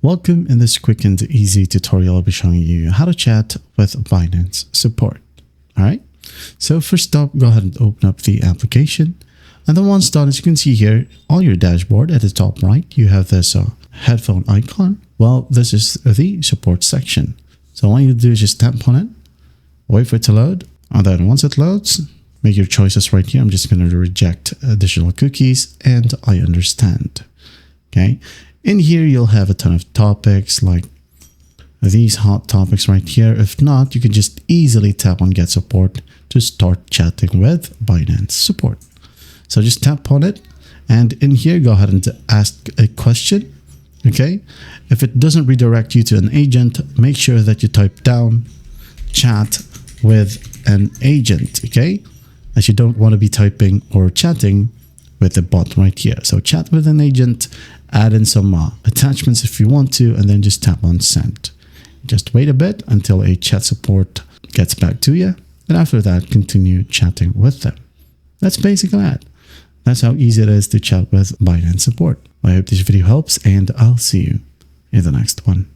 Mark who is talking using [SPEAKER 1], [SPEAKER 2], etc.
[SPEAKER 1] Welcome. In this quick and easy tutorial, I'll be showing you how to chat with Binance support. All right. So first up, go ahead and open up the application. And then once done, as you can see here on your dashboard at the top right, you have this headphone icon. Well, this is the support section. So all you do is just tap on it, wait for it to load. And then once it loads, make your choices right here. I'm just going to reject additional cookies and I understand. Okay. In here, you'll have a ton of topics like these hot topics right here. If not, you can just easily tap on Get Support to start chatting with Binance support. So just tap on it. And in here, go ahead and ask a question. Okay. If it doesn't redirect you to an agent, make sure that you type down chat with an agent. Okay. As you don't want to be typing or chatting with the bot right here. So chat with an agent, add in some attachments if you want to, and then just tap on send. Just wait a bit until a chat support gets back to you. And after that, continue chatting with them. That's basically it. That's how easy it is to chat with Binance support. I hope this video helps, and I'll see you in the next one.